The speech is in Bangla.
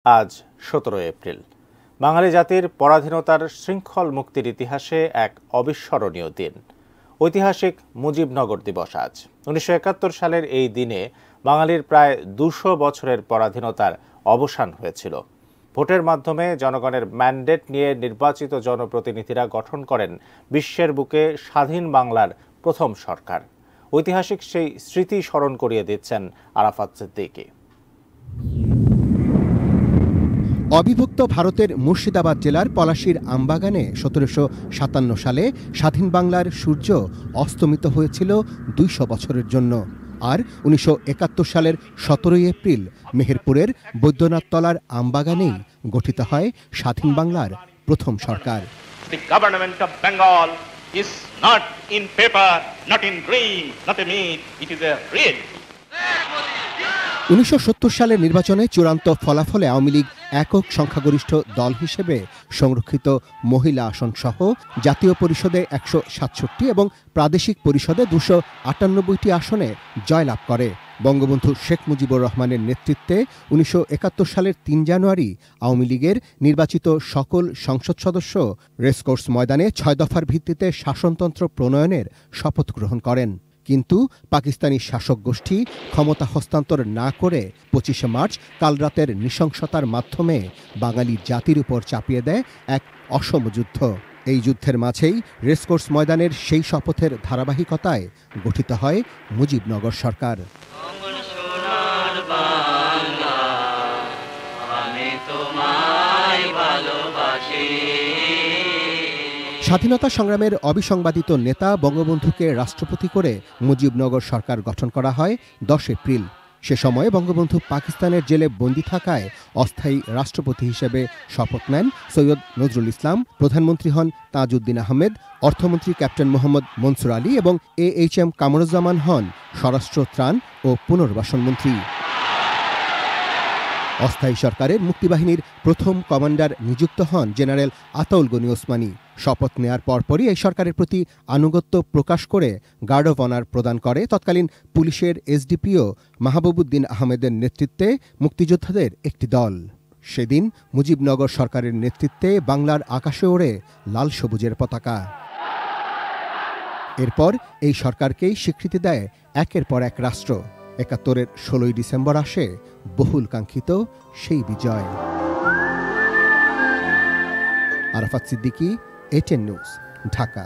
আজ ১৭ এপ্রিল। বাঙালি জাতির পরাধীনতার শৃঙ্খল মুক্তির ইতিহাসে এক অবিস্মরণীয় দিন। ঐতিহাসিক মুজিবনগর দিবস আজ। ১৯৭১ সালের এই দিনে বাঙালির প্রায় ২০০ বছরের পরাধীনতার অবসান হয়েছিল। ভোটের মাধ্যমে জনগণের ম্যান্ডেট নিয়ে নির্বাচিত জনপ্রতিনিধিরা গঠন করেন বিশ্বের বুকে স্বাধীন বাংলার প্রথম সরকার। ঐতিহাসিক সেই স্মৃতি স্মরণ করিয়ে দিচ্ছেন আরাফাত সিদ্দিকী। অবিভক্ত ভারতের মুর্শিদাবাদ জেলার পলাশীর আমবাগানে ১৭৫৭ সালে স্বাধীন বাংলার সূর্য অস্তমিত হয়েছিল ২০০ বছরের জন্য। আর ১৯৭১ সালের ১৭ এপ্রিল মেহেরপুরের বৈদ্যনাথতলার আমবাগানেই গঠিত হয় স্বাধীন বাংলার প্রথম সরকার। The government of Bengal is not in paper, not in dream, not a myth, it is a reality. ১৯৭০ সালের নির্বাচনে চূড়ান্ত ফলাফলে আওয়ামী লীগ একক সংখ্যাগরিষ্ঠ দল হিসেবে সংরক্ষিত মহিলা আসন সহ জাতীয় পরিষদে ১৬৭ এবং প্রাদেশিক পরিষদে ২৯৮টি আসনে জয়লাভ করে। বঙ্গবন্ধু শেখ মুজিবুর রহমানের নেতৃত্বে ১৯৭১ সালের ৩ জানুয়ারি আওয়ামী লীগের নির্বাচিত সকল সংসদ সদস্য রেসকোর্স ময়দানে ৬ দফার ভিত্তিতে শাসনতন্ত্র প্রণয়নের শপথ গ্রহণ করেন। কিন্তু পাকিস্তানি শাসক গোষ্ঠী ক্ষমতা হস্তান্তর না করে ২৫শে মার্চ কালরাতের নৃশংসতার মাধ্যমে বাঙালি জাতির উপর চাপিয়ে দেয় এক অসম যুদ্ধ। এই যুদ্ধের মাঝেই রেসকোর্স ময়দানের সেই শপথের ধারাবাহিকতায় গঠিত হয় মুজিবনগর সরকার। স্বাধীনতা সংগ্রামের অবিসংবাদিত নেতা বঙ্গবন্ধুকে রাষ্ট্রপতি করে মুজিবনগর সরকার গঠন করা হয় ১০ এপ্রিল। সে সময়ে বঙ্গবন্ধু পাকিস্তানের জেলে বন্দী থাকায় অস্থায়ী রাষ্ট্রপতি হিসেবে শপথ নেন সৈয়দ নজরুল ইসলাম, প্রধানমন্ত্রী হন তাজউদ্দিন আহমেদ, অর্থমন্ত্রী ক্যাপ্টেন মোহাম্মদ মনসুর আলী এবং AHM কামরুজ্জামান হন স্বরাষ্ট্র, ত্রাণ ও পুনর্বাসন মন্ত্রী। অস্থায়ী সরকারের মুক্তিবাহিনীর প্রথম কমান্ডার নিযুক্ত হন জেনারেল আতাউল গনি ওসমানী। শপথ নেয়ার পরপরই এই সরকারের প্রতি আনুগত্য প্রকাশ করে গার্ড অব অনার প্রদান করে তৎকালীন পুলিশের SDPO মাহবুবউদ্দিন আহমেদের নেতৃত্বে মুক্তিযোদ্ধাদের একটি দল। সেদিন মুজিবনগর সরকারের নেতৃত্বে বাংলার আকাশে ওড়ে লাল সবুজের পতাকা। এরপর এই সরকারকেই স্বীকৃতি দেয় একের পর এক রাষ্ট্র। ৭১-এর ১৬ই ডিসেম্বর আসে বহুল কাঙ্ক্ষিত সেই বিজয়। Arafat Siddiqui, ATN news, Dhaka.